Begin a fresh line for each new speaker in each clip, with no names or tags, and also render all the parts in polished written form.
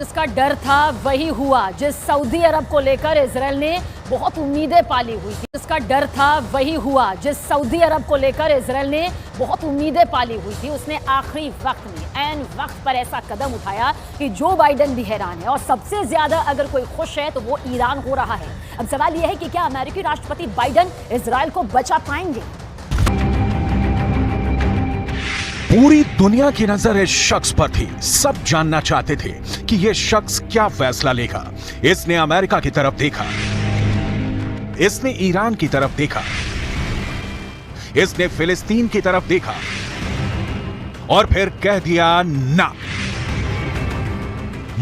जिसका डर था वही हुआ। जिस सऊदी अरब को लेकर इजराइल ने बहुत उम्मीदें पाली हुई थी, जिसका डर था वही हुआ। जिस सऊदी अरब को लेकर इजराइल ने बहुत उम्मीदें पाली हुई थी, उसने आखिरी वक्त में ऐन वक्त पर ऐसा कदम उठाया कि जो बाइडेन भी हैरान है। और सबसे ज्यादा अगर कोई खुश है तो वो ईरान हो रहा है। अब सवाल यह है कि क्या अमेरिकी राष्ट्रपति बाइडेन इजराइल को बचा पाएंगे?
पूरी दुनिया की नजर इस शख्स पर थी। सब जानना चाहते थे कि यह शख्स क्या फैसला लेगा। इसने अमेरिका की तरफ देखा, इसने ईरान की तरफ देखा, इसने फिलिस्तीन की तरफ देखा और फिर कह दिया ना।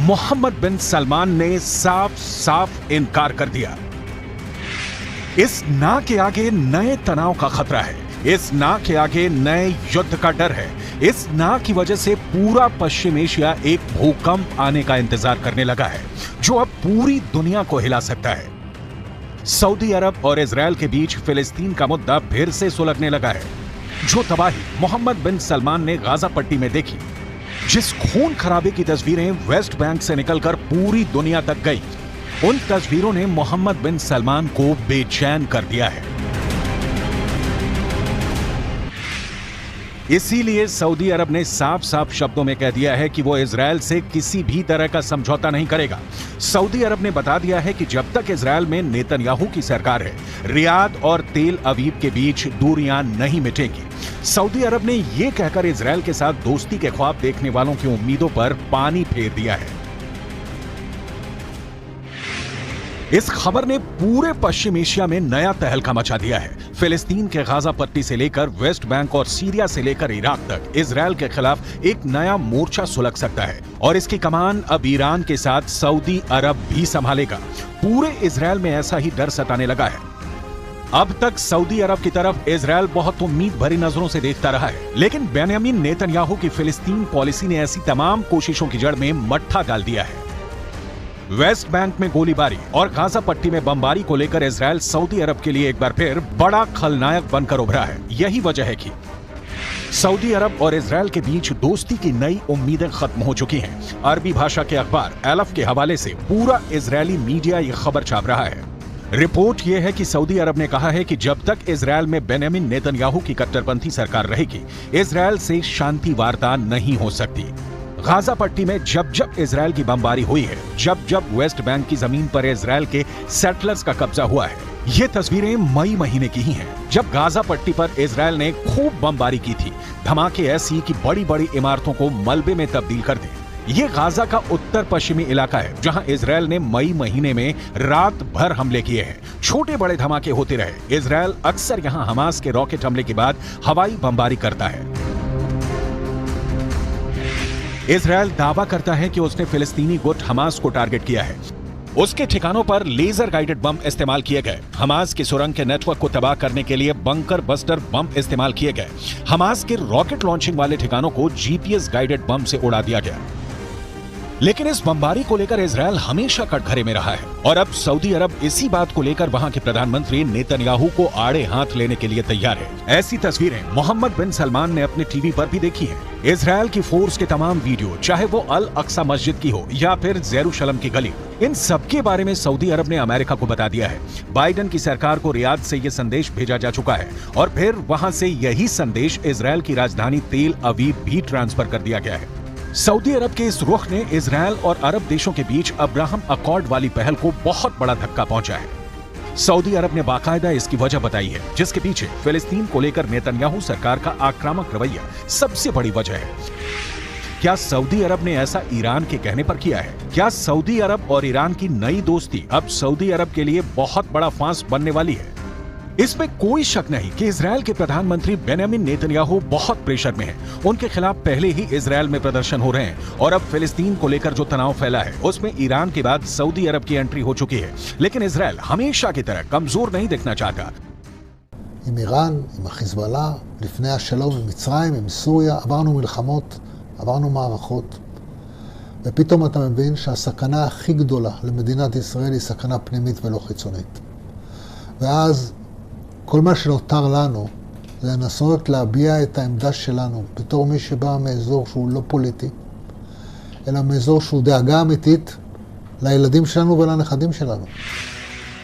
मोहम्मद बिन सलमान ने साफ साफ इनकार कर दिया। इस ना के आगे नए तनाव का खतरा है, इस ना के आगे नए युद्ध का डर है। इस ना की वजह से पूरा पश्चिम एशिया एक भूकंप आने का इंतजार करने लगा है, जो अब पूरी दुनिया को हिला सकता है। सऊदी अरब और इजराइल के बीच फिलिस्तीन का मुद्दा फिर से सुलगने लगा है। जो तबाही मोहम्मद बिन सलमान ने गाजा पट्टी में देखी, जिस खून खराबे की तस्वीरें वेस्ट बैंक से निकलकर पूरी दुनिया तक गई, उन तस्वीरों ने मोहम्मद बिन सलमान को बेचैन कर दिया है। इसीलिए सऊदी अरब ने साफ साफ शब्दों में कह दिया है कि वो इजराइल से किसी भी तरह का समझौता नहीं करेगा। सऊदी अरब ने बता दिया है कि जब तक इजराइल में नेतन्याहू की सरकार है, रियाद और तेल अवीव के बीच दूरियां नहीं मिटेंगी। सऊदी अरब ने यह कहकर इजराइल के साथ दोस्ती के ख्वाब देखने वालों की उम्मीदों पर पानी फेर दिया है। इस खबर ने पूरे पश्चिम एशिया में नया तहलका मचा दिया है। फिलिस्तीन के गाजा पट्टी से लेकर वेस्ट बैंक और सीरिया से लेकर इराक तक इजराइल के खिलाफ एक नया मोर्चा सुलग सकता है और इसकी कमान अब ईरान के साथ सऊदी अरब भी संभालेगा। पूरे इजराइल में ऐसा ही डर सताने लगा है। अब तक सऊदी अरब की तरफ इजराइल बहुत उम्मीद भरी नजरों से देखता रहा है, लेकिन बेंयामीन नेतन्याहू की फिलिस्तीन पॉलिसी ने ऐसी तमाम कोशिशों की जड़ में मट्ठा डाल दिया है। वेस्ट बैंक में गोलीबारी और गाजा पट्टी में बमबारी को लेकर इजराइल सऊदी अरब के लिए एक बार फिर बड़ा खलनायक बनकर उभरा है। यही वजह है कि सऊदी अरब और इजराइल के बीच दोस्ती की नई उम्मीदें खत्म हो चुकी हैं। अरबी भाषा के अखबार एलफ के हवाले से पूरा इजरायली मीडिया ये खबर छाप रहा है। रिपोर्ट यह है कि सऊदी अरब ने कहा है कि जब तक इजराइल में बेंयामीन नेतन्याहू की कट्टरपंथी सरकार रहेगी, इजराइल से शांति वार्ता नहीं हो सकती। गाजा पट्टी में जब जब इजराइल की बमबारी हुई है, जब जब वेस्ट बैंक की जमीन पर इजराइल के सेटलर्स का कब्जा हुआ है, ये तस्वीरें मई महीने की ही हैं, जब गाजा पट्टी पर इजराइल ने खूब बमबारी की थी। धमाके ऐसी कि बड़ी बड़ी इमारतों को मलबे में तब्दील कर दें। ये गाजा का उत्तर पश्चिमी इलाका है, जहां इजराइल ने मई महीने में रात भर हमले किए हैं। छोटे बड़े धमाके होते रहे। इजराइल अक्सर यहां हमास के रॉकेट हमले के बाद हवाई बमबारी करता है। इजराइल दावा करता है कि उसने फिलिस्तीनी गुट हमास को टारगेट किया है। उसके ठिकानों पर लेजर गाइडेड बम इस्तेमाल किए गए। हमास के सुरंग के नेटवर्क को तबाह करने के लिए बंकर बस्टर बम इस्तेमाल किए गए। हमास के रॉकेट लॉन्चिंग वाले ठिकानों को जीपीएस गाइडेड बम से उड़ा दिया गया। लेकिन इस बमबारी को लेकर इजराइल हमेशा कटघरे में रहा है और अब सऊदी अरब इसी बात को लेकर वहां के प्रधानमंत्री नेतन्याहू को आड़े हाथ लेने के लिए तैयार है। ऐसी तस्वीरें मोहम्मद बिन सलमान ने अपने टीवी पर भी देखी हैं। इजराइल की फोर्स के तमाम वीडियो, चाहे वो अल अक्सा मस्जिद की हो या फिर जेरूशलम की गली, इन सब के बारे में सऊदी अरब ने अमेरिका को बता दिया है। बाइडेन की सरकार को रियाद से यह संदेश भेजा जा चुका है और फिर वहां से यही संदेश इजराइल की राजधानी तेल अवीव भी ट्रांसफर कर दिया गया है। सऊदी अरब के इस रुख ने इजराइल और अरब देशों के बीच अब्राहम अकॉर्ड वाली पहल को बहुत बड़ा धक्का पहुंचा है। सऊदी अरब ने बाकायदा इसकी वजह बताई है, जिसके पीछे फिलिस्तीन को लेकर नेतन्याहू सरकार का आक्रामक रवैया सबसे बड़ी वजह है। क्या सऊदी अरब ने ऐसा ईरान के कहने पर किया है? क्या सऊदी अरब और ईरान की नई दोस्ती अब सऊदी अरब के लिए बहुत बड़ा फांस बनने वाली है? इसमें कोई शक नहीं कि इजराइल के प्रधानमंत्री बेंयामीन नेतन्याहू बहुत प्रेशर में हैं। उनके खिलाफ पहले ही इजराइल में प्रदर्शन हो रहे हैं और अब फिलिस्तीन को लेकर जो तनाव फैला है, उसमें ईरान के बाद सऊदी अरब की एंट्री हो चुकी है। लेकिन इजराइल हमेशा की तरह कमजोर नहीं दिखना चाहता।
עם איראן, עם החיזבאללה, לפני השלום עם מצרים, עם סוריה, עברנו מלחמות, עברנו מערכות. ופתאום אתה מבין שהסכנה הכי גדולה למדינת ישראל היא סכנה פנימית ולא חיצונית. ואז כל מה שנותר לנו זה לנסות להביע את העמדה שלנו בתור מי שבא מאזור שהוא לא פוליטי, אלא מאזור שהוא דאגה אמיתית לילדים שלנו ולנכדים שלנו.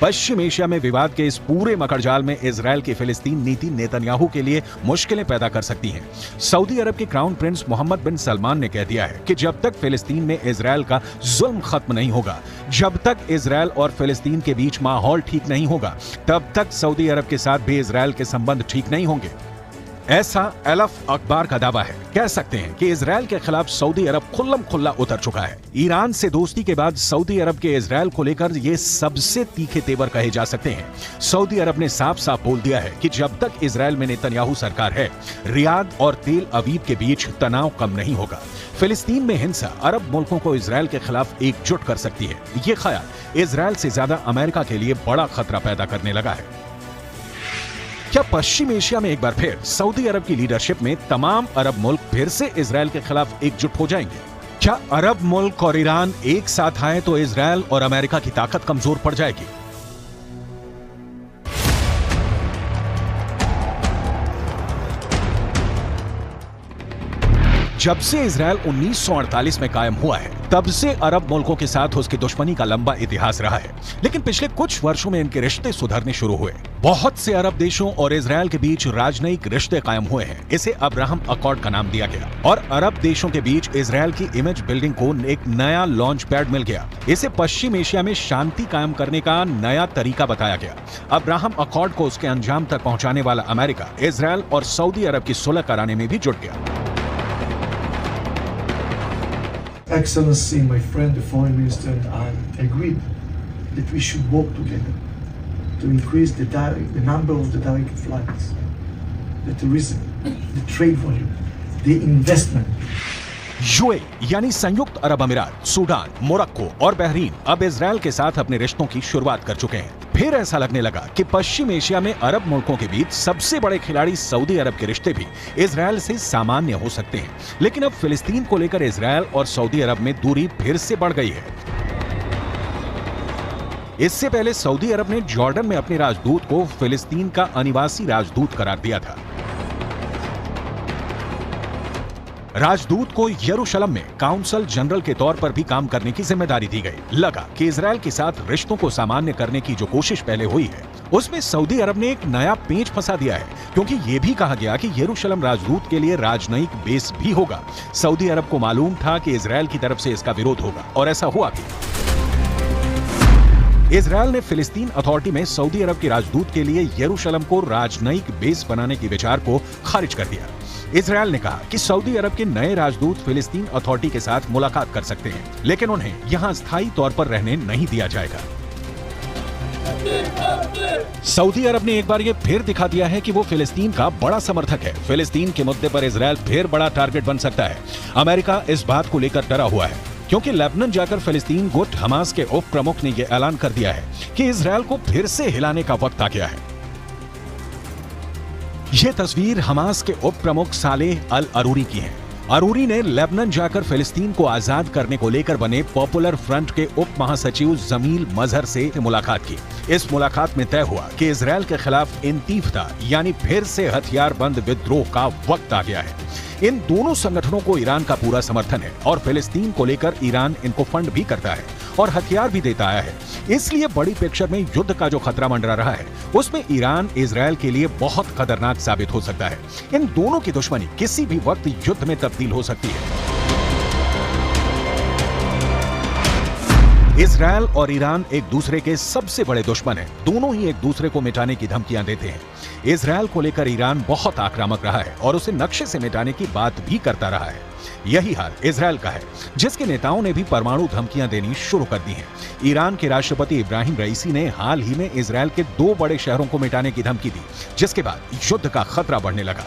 पश्चिम एशिया में विवाद के इस पूरे मकड़जाल में इजरायल की फिलिस्तीन नीति नेतन्याहू के लिए मुश्किलें पैदा कर सकती है। सऊदी अरब के क्राउन प्रिंस मोहम्मद बिन सलमान ने कह दिया है कि जब तक फिलिस्तीन में इजरायल का जुल्म खत्म नहीं होगा, जब तक इजरायल और फिलिस्तीन के बीच माहौल ठीक नहीं होगा, तब तक सऊदी अरब के साथ भी इजरायल के संबंध ठीक नहीं होंगे। ऐसा अलफ अखबार का दावा है। कह सकते हैं कि इजरायल के खिलाफ सऊदी अरब खुल्लम खुल्ला उतर चुका है। ईरान से दोस्ती के बाद सऊदी अरब के इजरायल को लेकर ये सबसे तीखे तेवर कहे जा सकते हैं। सऊदी अरब ने साफ साफ बोल दिया है कि जब तक इजरायल में नेतन्याहू सरकार है, रियाद और तेल अवीव के बीच तनाव कम नहीं होगा। फिलिस्तीन में हिंसा अरब मुल्कों को इजरायल के खिलाफ एकजुट कर सकती है। ये ख्याल इजरायल से ज्यादा अमेरिका के लिए बड़ा खतरा पैदा करने लगा है। क्या पश्चिम एशिया में एक बार फिर सऊदी अरब की लीडरशिप में तमाम अरब मुल्क फिर से इजरायल के खिलाफ एकजुट हो जाएंगे? क्या अरब मुल्क और ईरान एक साथ आए तो इजरायल और अमेरिका की ताकत कमजोर पड़ जाएगी? जब से इजरायल 1948 में कायम हुआ है, तब से अरब मुल्कों के साथ उसकी दुश्मनी का लंबा इतिहास रहा है। लेकिन पिछले कुछ वर्षों में इनके रिश्ते सुधरने शुरू हुए। बहुत से अरब देशों और इजरायल के बीच राजनयिक रिश्ते कायम हुए हैं। इसे अब्राहम अकॉर्ड का नाम दिया गया और अरब देशों के बीच इजरायल की इमेज बिल्डिंग को एक नया लॉन्च पैड मिल गया। इसे पश्चिम एशिया में शांति कायम करने का नया तरीका बताया गया। अब्राहम अकॉर्ड को उसके अंजाम तक पहुंचाने वाला अमेरिका, इजरायल और सऊदी अरब की सुलह कराने में भी जुट गया।
Excellency, my friend, the Foreign Minister, and I agreed that we should work together to increase the number of the direct flights, the tourism, the trade volume, the investment.
UAE यानी संयुक्त अरब अमीरात, सूडान, मोरक्को और Bahrain अब Israel के साथ अपने रिश्तों की शुरुआत कर चुके हैं। फिर ऐसा लगने लगा कि पश्चिम एशिया में अरब मुल्कों के बीच सबसे बड़े खिलाड़ी सऊदी अरब के रिश्ते भी इजरायल से सामान्य हो सकते हैं। लेकिन अब फिलिस्तीन को लेकर इजरायल और सऊदी अरब में दूरी फिर से बढ़ गई है। इससे पहले सऊदी अरब ने जॉर्डन में अपने राजदूत को फिलिस्तीन का अनिवासी राजदूत करार दिया था। राजदूत को यरूशलेम में काउंसल जनरल के तौर पर भी काम करने की जिम्मेदारी दी गई। लगा कि इजरायल के साथ रिश्तों को सामान्य करने की जो कोशिश पहले हुई है, उसमें सऊदी अरब ने एक नया पेंच फंसा दिया है, क्योंकि यह भी कहा गया कि यरूशलेम राजदूत के लिए राजनयिक बेस भी होगा। सऊदी अरब को मालूम था कि इजरायल की तरफ से इसका विरोध होगा और ऐसा हुआ भी। इजरायल ने फिलिस्तीन अथॉरिटी में सऊदी अरब के राजदूत के लिए यरूशलेम को राजनयिक बेस बनाने के विचार को खारिज कर दिया। इजरायल ने कहा कि सऊदी अरब के नए राजदूत फिलिस्तीन अथॉरिटी के साथ मुलाकात कर सकते हैं, लेकिन उन्हें यहां स्थायी तौर पर रहने नहीं दिया जाएगा। सऊदी अरब ने एक बार ये फिर दिखा दिया है कि वो फिलिस्तीन का बड़ा समर्थक है। फिलिस्तीन के मुद्दे पर इजरायल फिर बड़ा टारगेट बन सकता है। अमेरिका इस बात को लेकर डरा हुआ है, क्योंकि लेबनान जाकर फिलिस्तीन गुट हमास के उप प्रमुख ने यह ऐलान कर दिया है कि इजरायल को फिर से हिलाने का वक्त आ गया है। यह तस्वीर हमास के उप प्रमुख सालेह अल अरूरी की है। अरूरी ने लेबनान जाकर फिलिस्तीन को आजाद करने को लेकर बने पॉपुलर फ्रंट के उप महासचिव जमील मजहर से मुलाकात की। इस मुलाकात में तय हुआ कि इजरायल के खिलाफ इंतीफदा यानी फिर से हथियारबंद विद्रोह का वक्त आ गया है। इन दोनों संगठनों को ईरान का पूरा समर्थन है और फिलिस्तीन को लेकर ईरान इनको फंड भी करता है और हथियार भी देता आया है। इसलिए बड़ी पिक्चर में युद्ध का जो खतरा मंडरा रहा है, उसमें ईरान इजरायल के लिए बहुत खतरनाक साबित हो सकता है। इन दोनों की दुश्मनी किसी भी वक्त युद्ध में तब्दील हो सकती है। इजरायल और ईरान एक दूसरे के सबसे बड़े दुश्मन हैं। दोनों ही एक दूसरे को मिटाने की धमकियां देते हैं। इजरायल को लेकर ईरान बहुत आक्रामक रहा है और उसे नक्शे से मिटाने की बात भी करता रहा है। यही हाल इजरायल का है, जिसके नेताओं ने भी परमाणु धमकियां देनी शुरू कर दी हैं। ईरान के राष्ट्रपति इब्राहिम रईसी ने हाल ही में इजरायल के 2 बड़े शहरों को मिटाने की धमकी दी, जिसके बाद युद्ध का खतरा बढ़ने लगा।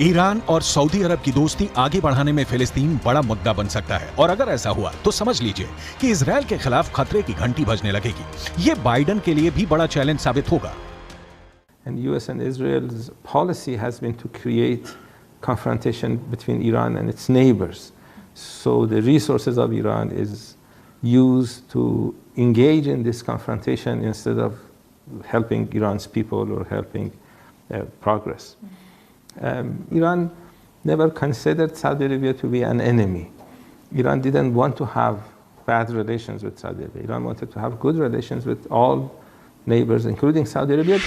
ईरान और सऊदी अरब की दोस्ती आगे बढ़ाने में फिलिस्तीन बड़ा मुद्दा बन सकता है और अगर ऐसा हुआ तो समझ लीजिए कि इजरायल के खिलाफ खतरे की घंटी बजने लगेगी। ये बाइडेन के लिए भी बड़ा चैलेंज साबित होगा।
And US and Israel's policy has been to create confrontation between Iran and its neighbors. So the resources of Iran is used to engage in this confrontation instead of helping Iran's people or helping progress. Iran never considered Saudi Arabia to be an enemy. Iran didn't want to have bad relations with Saudi Arabia. Iran wanted to have good relations with all neighbors, including Saudi Arabia.